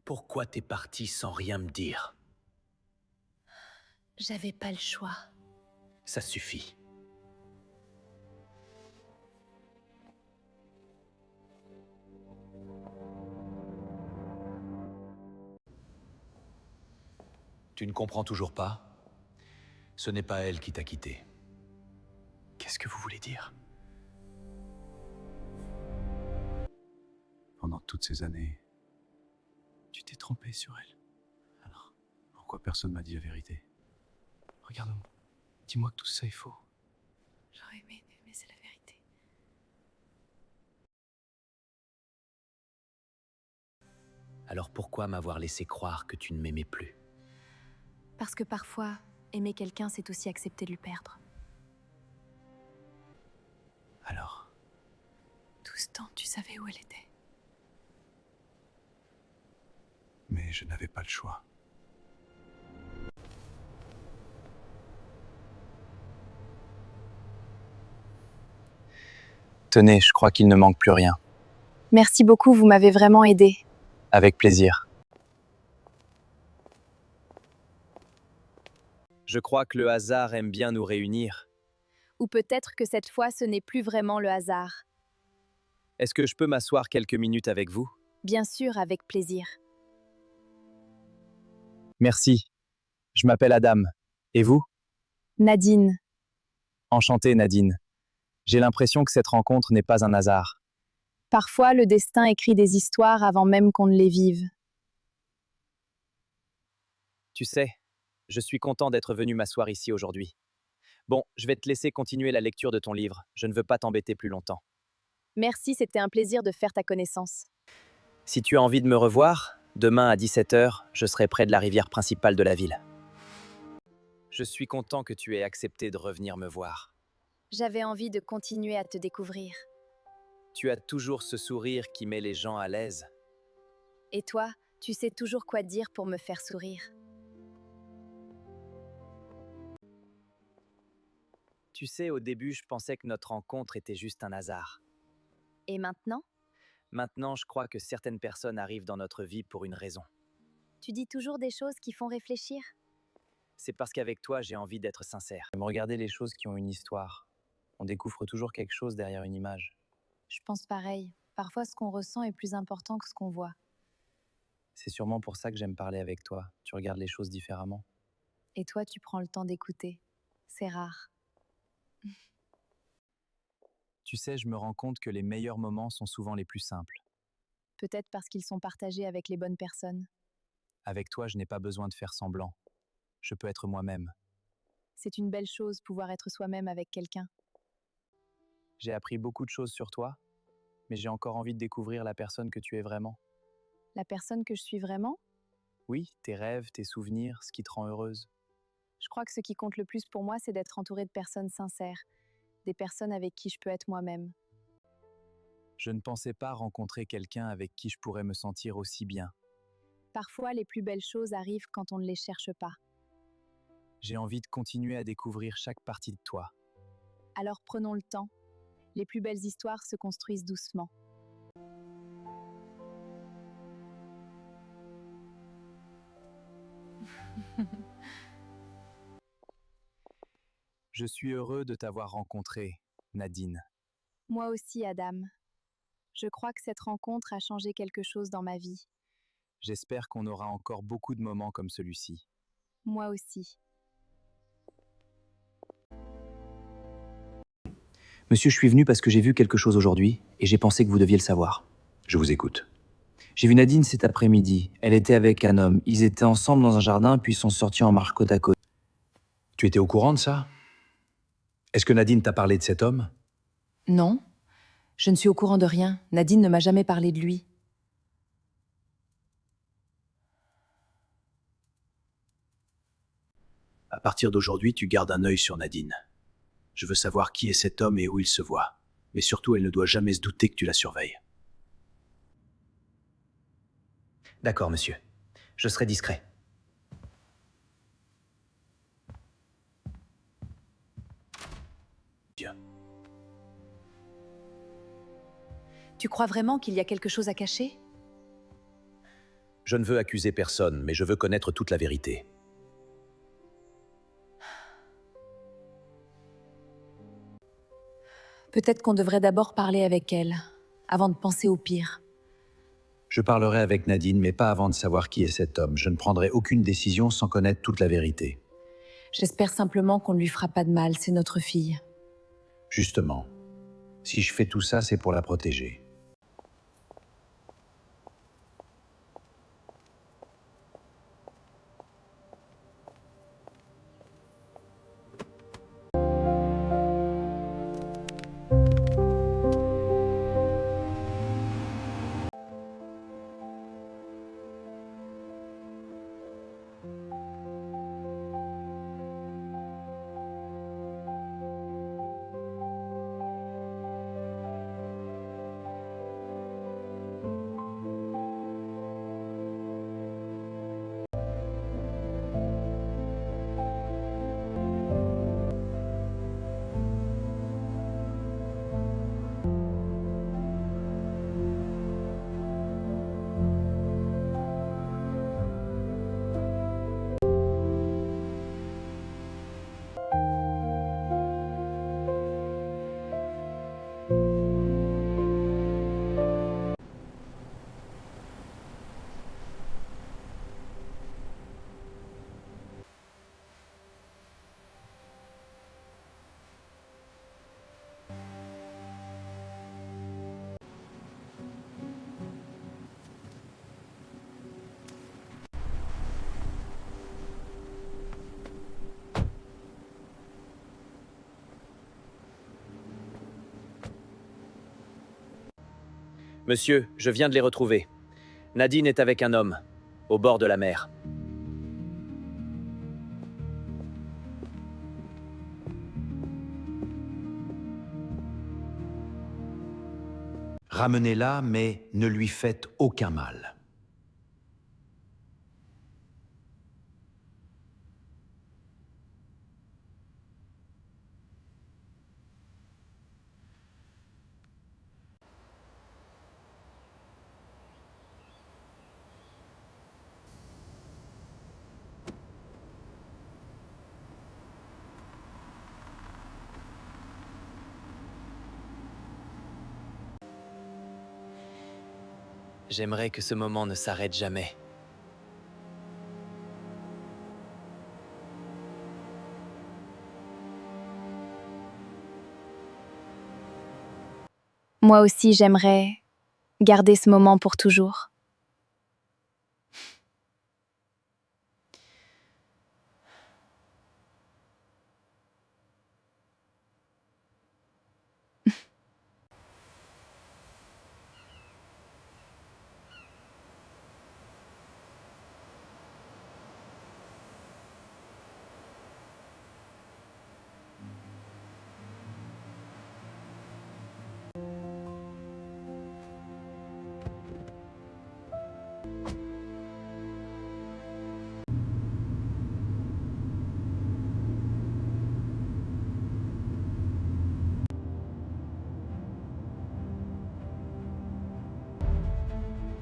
Pourquoi t'es parti sans rien me dire? J'avais pas le choix. Ça suffit. Tu ne comprends toujours pas? Ce n'est pas elle qui t'a quitté. Qu'est-ce que vous voulez dire? Pendant toutes ces années, tu t'es trompé sur elle. Alors, pourquoi personne m'a dit la vérité? Regarde-moi. Dis-moi que tout ça est faux. J'aurais aimé, mais c'est la vérité. Alors pourquoi m'avoir laissé croire que tu ne m'aimais plus? Parce que parfois, aimer quelqu'un, c'est aussi accepter de le perdre. Alors, Tout ce temps, tu savais où elle était. mais je n'avais pas le choix. Tenez, je crois qu'il ne manque plus rien. Merci beaucoup, vous m'avez vraiment aidé. Avec plaisir. Je crois que le hasard aime bien nous réunir. Ou peut-être que cette fois, ce n'est plus vraiment le hasard. Est-ce que je peux m'asseoir quelques minutes avec vous? Bien sûr, avec plaisir. Merci. Je m'appelle Adam. Et vous? Nadine, Enchanté, Nadine. J'ai l'impression que cette rencontre n'est pas un hasard. parfois le destin écrit des histoires avant même qu'on ne les vive. Tu sais, je suis content d'être venu m'asseoir ici aujourd'hui. Bon, je vais te laisser continuer la lecture de ton livre. Je ne veux pas t'embêter plus longtemps. Merci, c'était un plaisir de faire ta connaissance. Si tu as envie de me revoir, demain à 17 h, je serai près de la rivière principale de la ville. Je suis content que tu aies accepté de revenir me voir. J'avais envie de continuer à te découvrir. Tu as toujours ce sourire qui met les gens à l'aise. Et toi, tu sais toujours quoi dire pour me faire sourire. Tu sais, au début, je pensais que notre rencontre était juste un hasard. Et maintenant, Maintenant, je crois que certaines personnes arrivent dans notre vie pour une raison. tu dis toujours des choses qui font réfléchir. C'est parce qu'avec toi, j'ai envie d'être sincère. J'aime regarder les choses qui ont une histoire. On découvre toujours quelque chose derrière une image. Je pense pareil. Parfois, ce qu'on ressent est plus important que ce qu'on voit. C'est sûrement pour ça que j'aime parler avec toi. Tu regardes les choses différemment. Et toi, tu prends le temps d'écouter. C'est rare. Tu sais, je me rends compte que les meilleurs moments sont souvent les plus simples. Peut-être parce qu'ils sont partagés avec les bonnes personnes. Avec toi, je n'ai pas besoin de faire semblant. Je peux être moi-même. C'est une belle chose, pouvoir être soi-même avec quelqu'un. J'ai appris beaucoup de choses sur toi, mais j'ai encore envie de découvrir la personne que tu es vraiment. La personne que je suis vraiment, Oui, tes rêves, tes souvenirs, ce qui te rend heureuse. je crois que ce qui compte le plus pour moi, c'est d'être entourée de personnes sincères, des personnes avec qui je peux être moi-même. Je ne pensais pas rencontrer quelqu'un avec qui je pourrais me sentir aussi bien. Parfois, les plus belles choses arrivent quand on ne les cherche pas. J'ai envie de continuer à découvrir chaque partie de toi. Alors prenons le temps. Les plus belles histoires se construisent doucement. Je suis heureux de t'avoir rencontré, Nadine. Moi aussi, Adam. Je crois que cette rencontre a changé quelque chose dans ma vie. J'espère qu'on aura encore beaucoup de moments comme celui-ci. Moi aussi. Monsieur, je suis venu parce que j'ai vu quelque chose aujourd'hui et j'ai pensé que vous deviez le savoir. Je vous écoute. J'ai vu Nadine cet après-midi. Elle était avec un homme. Ils étaient ensemble dans un jardin puis sont sortis en marche côte à côte. Tu étais au courant de ça? Est-ce que Nadine t'a parlé de cet homme? Non, je ne suis au courant de rien. Nadine ne m'a jamais parlé de lui. À partir d'aujourd'hui, tu gardes un œil sur Nadine. Je veux savoir qui est cet homme et où il se voit. Mais surtout, elle ne doit jamais se douter que tu la surveilles. D'accord, monsieur. Je serai discret. Bien. Tu crois vraiment qu'il y a quelque chose à cacher? Je ne veux accuser personne, mais je veux connaître toute la vérité. Peut-être qu'on devrait d'abord parler avec elle, avant de penser au pire. Je parlerai avec Nadine, mais pas avant de savoir qui est cet homme. Je ne prendrai aucune décision sans connaître toute la vérité. J'espère simplement qu'on ne lui fera pas de mal, c'est notre fille. Justement, si je fais tout ça, c'est pour la protéger. Monsieur, je viens de les retrouver. Nadine est avec un homme, au bord de la mer. Ramenez-la, mais ne lui faites aucun mal. J'aimerais que ce moment ne s'arrête jamais. Moi aussi, j'aimerais garder ce moment pour toujours.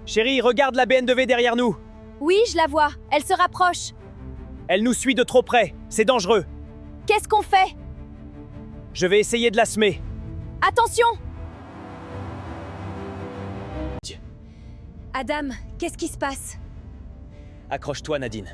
Chérie, regarde la BN2V derrière nous. Oui, je la vois. Elle se rapproche. Elle nous suit de trop près. C'est dangereux. Qu'est-ce qu'on fait? Je vais essayer de la semer. Attention! Adam, qu'est-ce qui se passe? Accroche-toi, Nadine.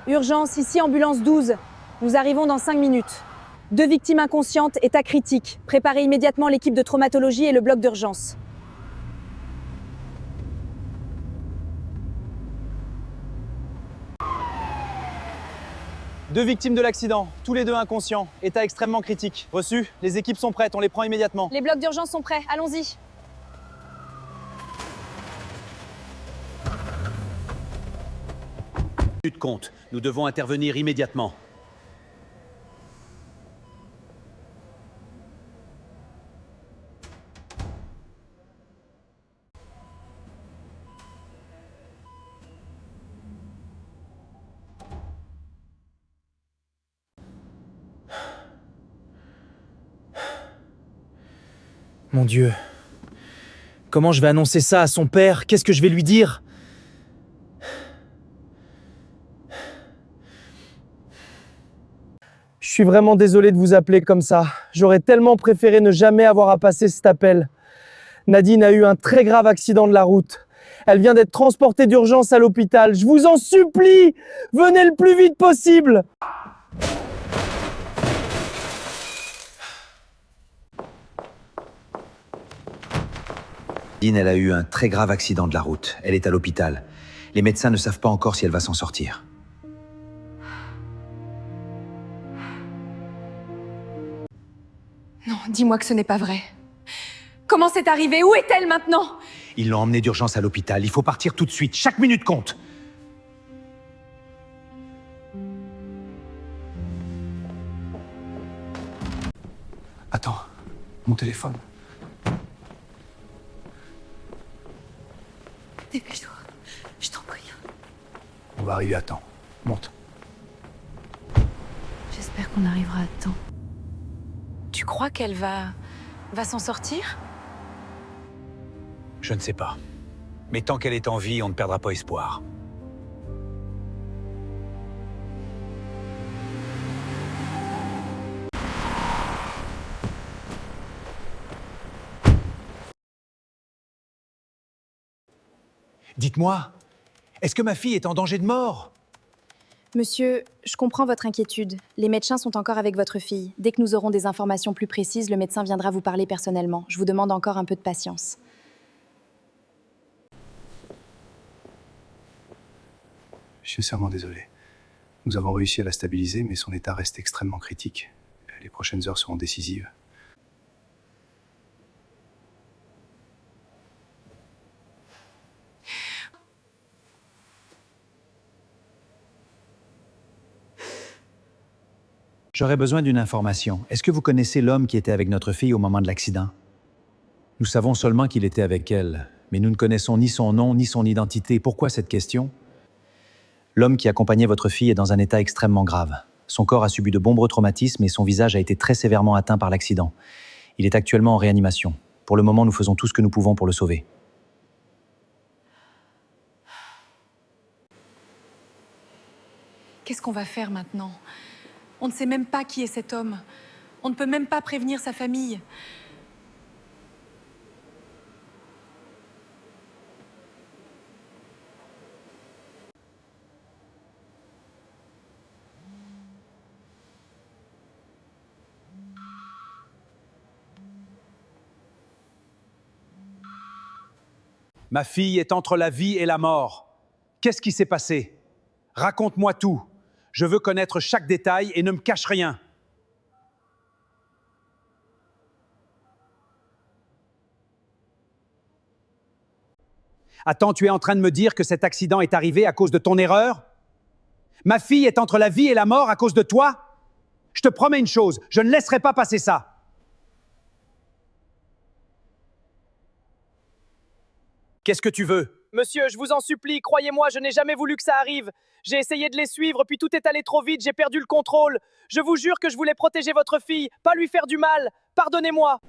Urgence, ici ambulance 12. Nous arrivons dans 5 minutes. 2 victimes inconscientes, état critique. Préparez immédiatement l'équipe de traumatologie et le bloc d'urgence. Deux victimes de l'accident, tous les deux inconscients, état extrêmement critique. Reçu, les équipes sont prêtes, on les prend immédiatement. Les blocs d'urgence sont prêts, allons-y. De compte, nous devons intervenir immédiatement. Mon Dieu. Comment je vais annoncer ça à son père? Qu'est-ce que je vais lui dire? Je suis vraiment désolé de vous appeler comme ça. J'aurais tellement préféré ne jamais avoir à passer cet appel. Nadine a eu un très grave accident de la route. Elle vient d'être transportée d'urgence à l'hôpital. Je vous en supplie, venez le plus vite possible. Nadine, elle a eu un très grave accident de la route. Elle est à l'hôpital. Les médecins ne savent pas encore si elle va s'en sortir. Non, dis-moi que ce n'est pas vrai. Comment c'est arrivé? Où est-elle maintenant? Ils l'ont emmenée d'urgence à l'hôpital. Il faut partir tout de suite. Chaque minute compte. Attends, mon téléphone. Dépêche-toi, je t'en prie. On va arriver à temps. Monte. J'espère qu'on arrivera à temps. Tu crois qu'elle va s'en sortir? Je ne sais pas. Mais tant qu'elle est en vie, on ne perdra pas espoir. Dites-moi, est-ce que ma fille est en danger de mort? Monsieur, je comprends votre inquiétude. Les médecins sont encore avec votre fille. Dès que nous aurons des informations plus précises, le médecin viendra vous parler personnellement. Je vous demande encore un peu de patience. Je suis sincèrement désolé. Nous avons réussi à la stabiliser, mais son état reste extrêmement critique. Les prochaines heures seront décisives. J'aurais besoin d'une information. Est-ce que vous connaissez l'homme qui était avec notre fille au moment de l'accident? Nous savons seulement qu'il était avec elle, mais nous ne connaissons ni son nom ni son identité. Pourquoi cette question? L'homme qui accompagnait votre fille est dans un état extrêmement grave. Son corps a subi de nombreux traumatismes et son visage a été très sévèrement atteint par l'accident. Il est actuellement en réanimation. Pour le moment, nous faisons tout ce que nous pouvons pour le sauver. Qu'est-ce qu'on va faire maintenant? On ne sait même pas qui est cet homme. On ne peut même pas prévenir sa famille. Ma fille est entre la vie et la mort. Qu'est-ce qui s'est passé? Raconte-moi tout. Je veux connaître chaque détail et ne me cache rien. Attends, tu es en train de me dire que cet accident est arrivé à cause de ton erreur? Ma fille est entre la vie et la mort à cause de toi? Je te promets une chose, je ne laisserai pas passer ça. Qu'est-ce que tu veux? Monsieur, je vous en supplie, croyez-moi, je n'ai jamais voulu que ça arrive. J'ai essayé de les suivre, puis tout est allé trop vite, j'ai perdu le contrôle. Je vous jure que je voulais protéger votre fille, pas lui faire du mal. Pardonnez-moi.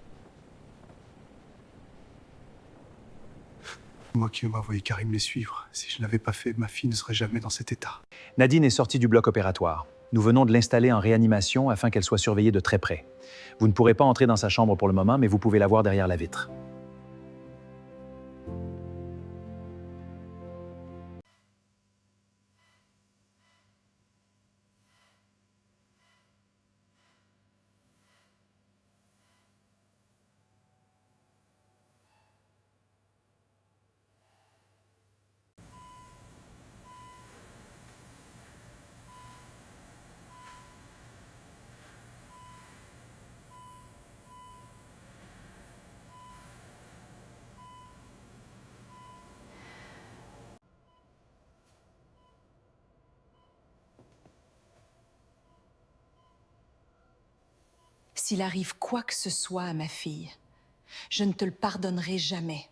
Moi qui ai envoyé Karim les suivre. Si je ne l'avais pas fait, ma fille ne serait jamais dans cet état. Nadine est sortie du bloc opératoire. Nous venons de l'installer en réanimation afin qu'elle soit surveillée de très près. Vous ne pourrez pas entrer dans sa chambre pour le moment, mais vous pouvez la voir derrière la vitre. S'il arrive quoi que ce soit à ma fille, je ne te le pardonnerai jamais.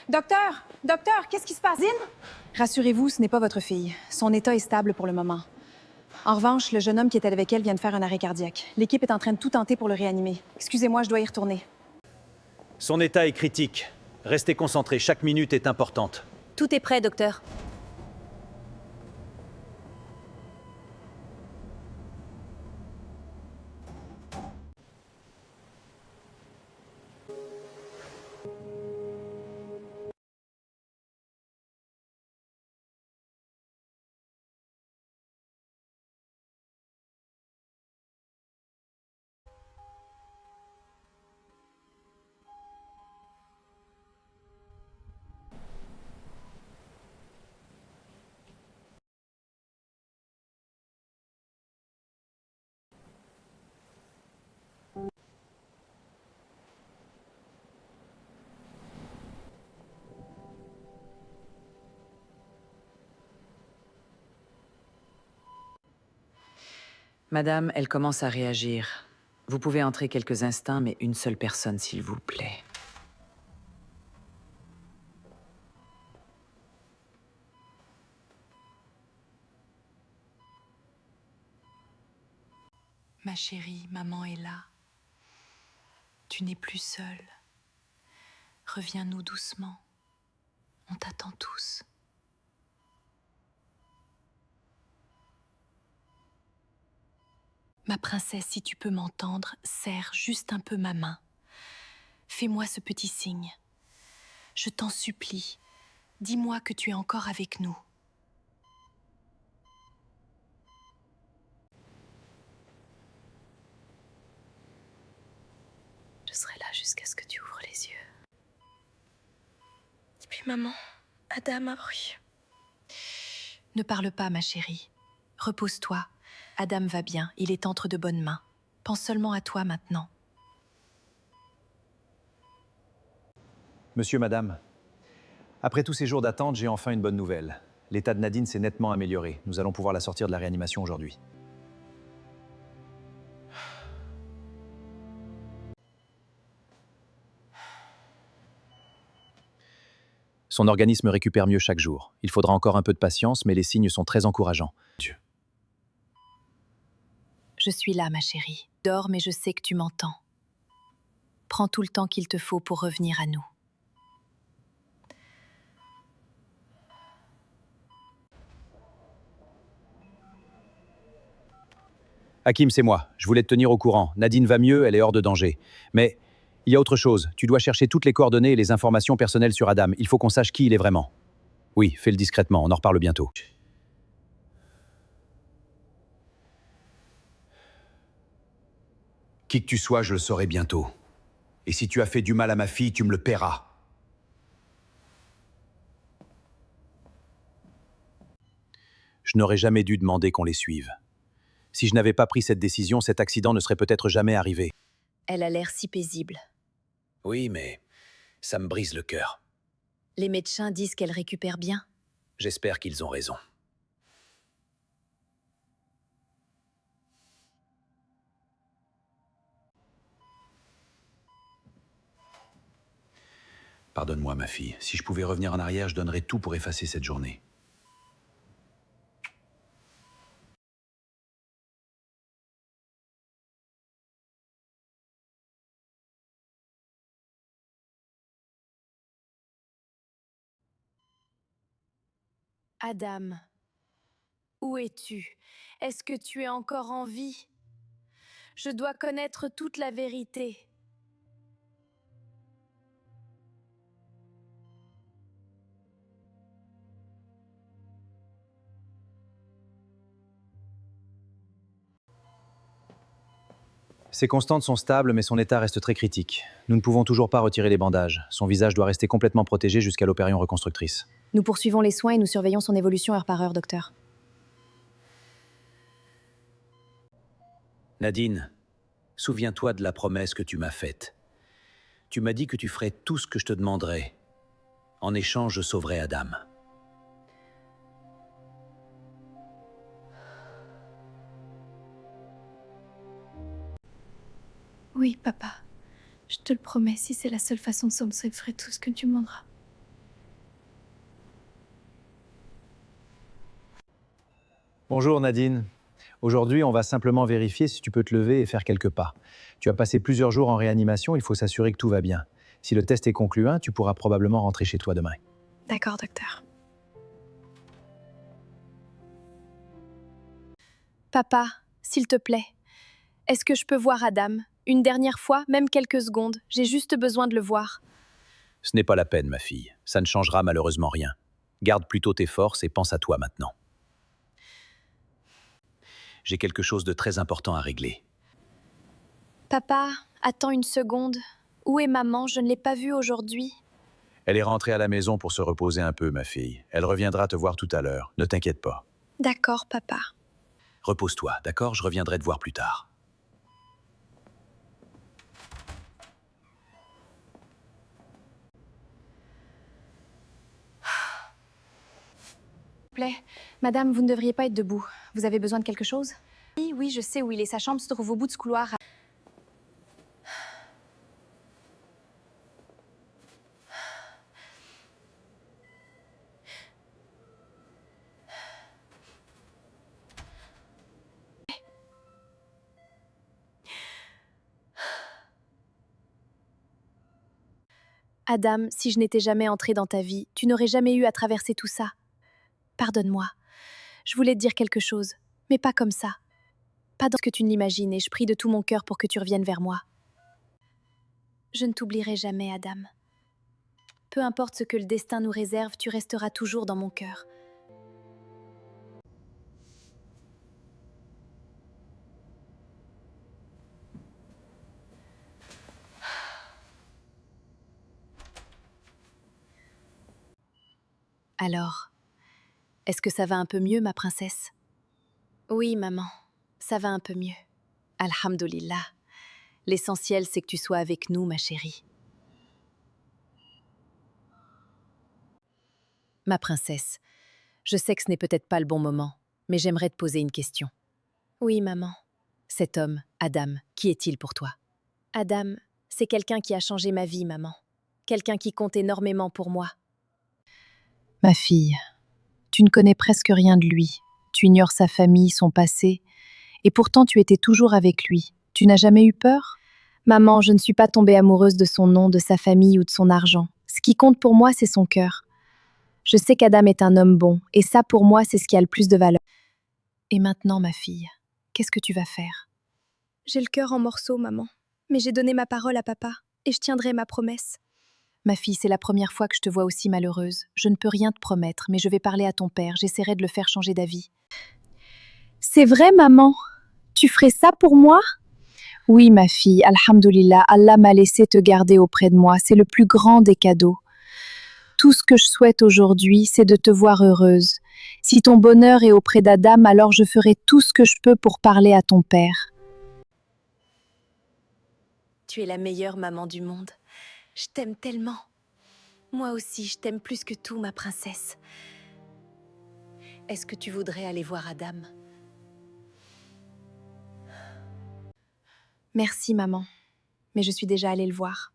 Docteur! Docteur, qu'est-ce qui se passe? Zine? Rassurez-vous, ce n'est pas votre fille. Son état est stable pour le moment. En revanche, le jeune homme qui était avec elle vient de faire un arrêt cardiaque. L'équipe est en train de tout tenter pour le réanimer. Excusez-moi, je dois y retourner. Son état est critique. Restez concentrés, chaque minute est importante. Tout est prêt, docteur. Madame, elle commence à réagir. Vous pouvez entrer quelques instants, mais une seule personne, s'il vous plaît. Ma chérie, maman est là. Tu n'es plus seule. Reviens-nous doucement. On t'attend tous. Ma princesse, si tu peux m'entendre, serre juste un peu ma main. Fais-moi ce petit signe. Je t'en supplie, dis-moi que tu es encore avec nous. Je serai là jusqu'à ce que tu ouvres les yeux. Et puis maman, Adam a brûlé. Ne parle pas, ma chérie. Repose-toi. Adam va bien, il est entre de bonnes mains. Pense seulement à toi maintenant. Monsieur, madame, après tous ces jours d'attente, j'ai enfin une bonne nouvelle. L'état de Nadine s'est nettement amélioré. Nous allons pouvoir la sortir de la réanimation aujourd'hui. Son organisme récupère mieux chaque jour. Il faudra encore un peu de patience, mais les signes sont très encourageants. Dieu. Je suis là, ma chérie. Dors, mais je sais que tu m'entends. Prends tout le temps qu'il te faut pour revenir à nous. Hakim, c'est moi. Je voulais te tenir au courant. Nadine va mieux, elle est hors de danger. Mais il y a autre chose. Tu dois chercher toutes les coordonnées et les informations personnelles sur Adam. Il faut qu'on sache qui il est vraiment. Oui, fais-le discrètement. On en reparle bientôt. Qui que tu sois, je le saurai bientôt. Et si tu as fait du mal à ma fille, tu me le paieras. Je n'aurais jamais dû demander qu'on les suive. Si je n'avais pas pris cette décision, cet accident ne serait peut-être jamais arrivé. Elle a l'air si paisible. Oui, mais ça me brise le cœur. Les médecins disent qu'elle récupère bien. J'espère qu'ils ont raison. Pardonne-moi, ma fille. Si je pouvais revenir en arrière, je donnerais tout pour effacer cette journée. Adam, où es-tu? Est-ce que tu es encore en vie? Je dois connaître toute la vérité. Ses constantes sont stables, mais son état reste très critique. Nous ne pouvons toujours pas retirer les bandages. Son visage doit rester complètement protégé jusqu'à l'opération reconstructrice. Nous poursuivons les soins et nous surveillons son évolution heure par heure, docteur. Nadine, souviens-toi de la promesse que tu m'as faite. Tu m'as dit que tu ferais tout ce que je te demanderais. En échange, je sauverai Adam. Oui, papa. Je te le promets, si c'est la seule façon de sauver, je ferai tout ce que tu me demanderas. Bonjour Nadine. Aujourd'hui, on va simplement vérifier si tu peux te lever et faire quelques pas. Tu as passé plusieurs jours en réanimation, il faut s'assurer que tout va bien. Si le test est concluant, tu pourras probablement rentrer chez toi demain. D'accord, docteur. Papa, s'il te plaît, est-ce que je peux voir Adam? Une dernière fois, même quelques secondes. J'ai juste besoin de le voir. Ce n'est pas la peine, ma fille. Ça ne changera malheureusement rien. Garde plutôt tes forces et pense à toi maintenant. J'ai quelque chose de très important à régler. Papa, attends une seconde. Où est maman? Je ne l'ai pas vue aujourd'hui. Elle est rentrée à la maison pour se reposer un peu, ma fille. Elle reviendra te voir tout à l'heure. Ne t'inquiète pas. D'accord, papa. Repose-toi, d'accord? Je reviendrai te voir plus tard. S'il vous plaît, madame, vous ne devriez pas être debout. Vous avez besoin de quelque chose? Oui, oui, je sais où il est. Sa chambre se trouve au bout de ce couloir. Adam, si je n'étais jamais entrée dans ta vie, tu n'aurais jamais eu à traverser tout ça. Pardonne-moi. Je voulais te dire quelque chose, mais pas comme ça. Pas dans ce que tu ne l'imagines, et je prie de tout mon cœur pour que tu reviennes vers moi. Je ne t'oublierai jamais, Adam. Peu importe ce que le destin nous réserve, tu resteras toujours dans mon cœur. Alors, est-ce que ça va un peu mieux, ma princesse? Oui, maman, ça va un peu mieux. Alhamdulillah. L'essentiel, c'est que tu sois avec nous, ma chérie. Ma princesse, je sais que ce n'est peut-être pas le bon moment, mais j'aimerais te poser une question. Oui, maman. Cet homme, Adam, qui est-il pour toi? Adam, c'est quelqu'un qui a changé ma vie, maman. Quelqu'un qui compte énormément pour moi. Ma fille, tu ne connais presque rien de lui. Tu ignores sa famille, son passé, et pourtant tu étais toujours avec lui. Tu n'as jamais eu peur? Maman, je ne suis pas tombée amoureuse de son nom, de sa famille ou de son argent. Ce qui compte pour moi, c'est son cœur. Je sais qu'Adam est un homme bon, et ça pour moi, c'est ce qui a le plus de valeur. Et maintenant, ma fille, qu'est-ce que tu vas faire? J'ai le cœur en morceaux, maman. Mais j'ai donné ma parole à papa, et je tiendrai ma promesse. Ma fille, c'est la première fois que je te vois aussi malheureuse. Je ne peux rien te promettre, mais je vais parler à ton père. J'essaierai de le faire changer d'avis. C'est vrai, maman? Tu ferais ça pour moi? Oui, ma fille, alhamdulillah, Allah m'a laissé te garder auprès de moi. C'est le plus grand des cadeaux. Tout ce que je souhaite aujourd'hui, c'est de te voir heureuse. Si ton bonheur est auprès d'Adam, alors je ferai tout ce que je peux pour parler à ton père. Tu es la meilleure maman du monde. Je t'aime tellement. Moi aussi, je t'aime plus que tout, ma princesse. Est-ce que tu voudrais aller voir Adam? Merci, maman. Mais je suis déjà allée le voir.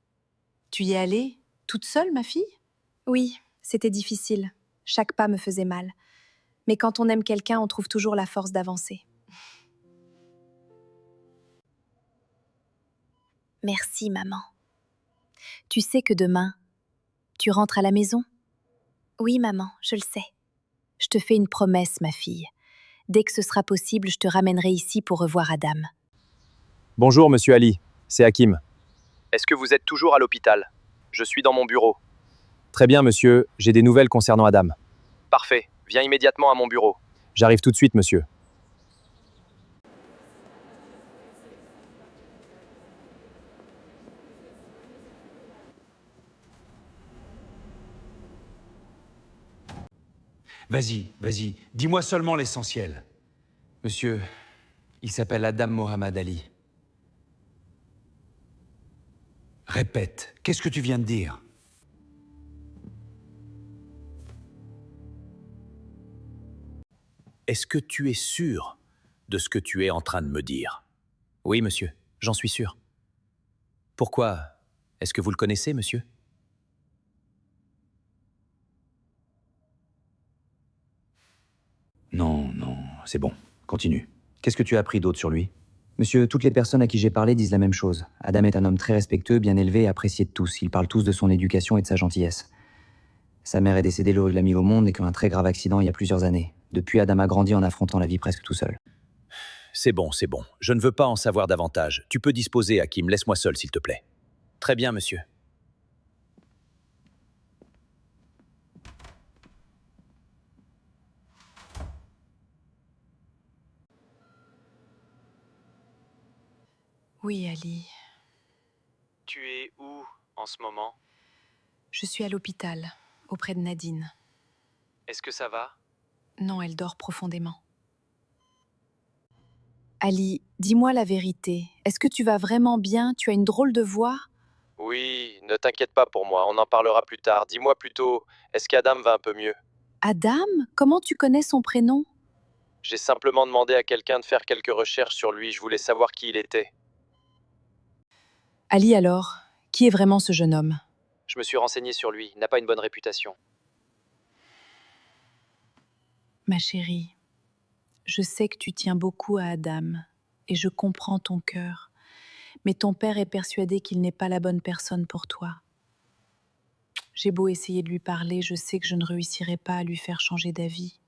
Tu y es allée, toute seule, ma fille? Oui, c'était difficile. Chaque pas me faisait mal. Mais quand on aime quelqu'un, on trouve toujours la force d'avancer. Merci, maman. Tu sais que demain, tu rentres à la maison? Oui, maman, je le sais. Je te fais une promesse, ma fille. Dès que ce sera possible, je te ramènerai ici pour revoir Adam. Bonjour, monsieur Ali. C'est Hakim. Est-ce que vous êtes toujours à l'hôpital? Je suis dans mon bureau. Très bien, monsieur. J'ai des nouvelles concernant Adam. Parfait. Viens immédiatement à mon bureau. J'arrive tout de suite, monsieur. Vas-y, vas-y. Dis-moi seulement l'essentiel. Monsieur, il s'appelle Adam Mohamed Ali. Répète, qu'est-ce que tu viens de dire? Est-ce que tu es sûr de ce que tu es en train de me dire? Oui, monsieur. J'en suis sûr. Pourquoi? Est-ce que vous le connaissez, monsieur? Non, non, c'est bon. Continue. Qu'est-ce que tu as appris d'autre sur lui? Monsieur, toutes les personnes à qui j'ai parlé disent la même chose. Adam est un homme très respectueux, bien élevé et apprécié de tous. Ils parlent tous de son éducation et de sa gentillesse. Sa mère est décédée le jour où il l'a mis au monde et qu'un très grave accident il y a plusieurs années. Depuis, Adam a grandi en affrontant la vie presque tout seul. C'est bon, c'est bon. Je ne veux pas en savoir davantage. Tu peux disposer, Hakim. Laisse-moi seul, s'il te plaît. Très bien, monsieur. Oui, Ali. Tu es où en ce moment? Je suis à l'hôpital, auprès de Nadine. Est-ce que ça va? Non, elle dort profondément. Ali, dis-moi la vérité. Est-ce que tu vas vraiment bien? Tu as une drôle de voix. Oui, ne t'inquiète pas pour moi, on en parlera plus tard. Dis-moi plutôt, est-ce qu'Adam va un peu mieux? Adam? Comment tu connais son prénom? J'ai simplement demandé à quelqu'un de faire quelques recherches sur lui, je voulais savoir qui il était. Ali alors, qui est vraiment ce jeune homme? Je me suis renseigné sur lui, il n'a pas une bonne réputation. Ma chérie, je sais que tu tiens beaucoup à Adam, et je comprends ton cœur, mais ton père est persuadé qu'il n'est pas la bonne personne pour toi. J'ai beau essayer de lui parler, je sais que je ne réussirai pas à lui faire changer d'avis.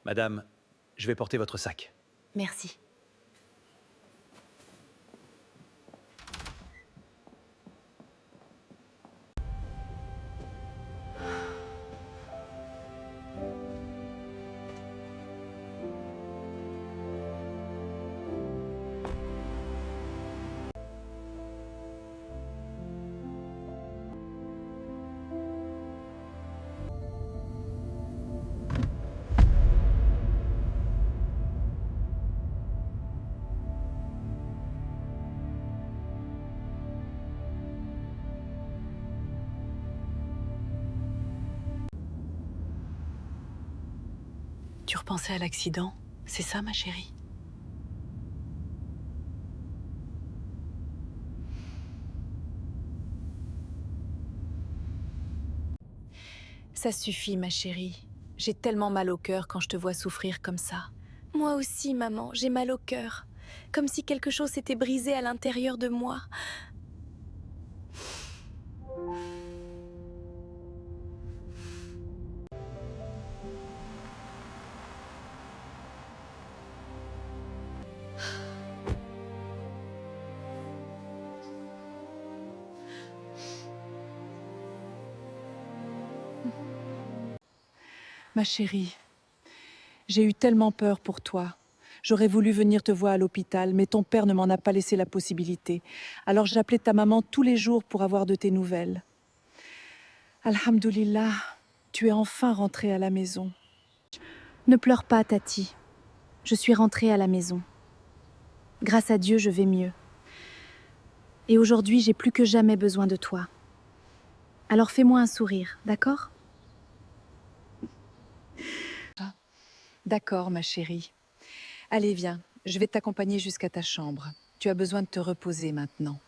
Madame, je vais porter votre sac. Merci. Tu repensais à l'accident? C'est ça, ma chérie? Ça suffit, ma chérie. J'ai tellement mal au cœur quand je te vois souffrir comme ça. Moi aussi, maman, j'ai mal au cœur. Comme si quelque chose s'était brisé à l'intérieur de moi. Ma chérie, j'ai eu tellement peur pour toi. J'aurais voulu venir te voir à l'hôpital, mais ton père ne m'en a pas laissé la possibilité. Alors j'appelais ta maman tous les jours pour avoir de tes nouvelles. Alhamdoulilah, tu es enfin rentrée à la maison. Ne pleure pas, Tati. Je suis rentrée à la maison. Grâce à Dieu, je vais mieux. Et aujourd'hui, j'ai plus que jamais besoin de toi. Alors fais-moi un sourire, d'accord? D'accord, ma chérie. Allez, viens, je vais t'accompagner jusqu'à ta chambre. Tu as besoin de te reposer maintenant.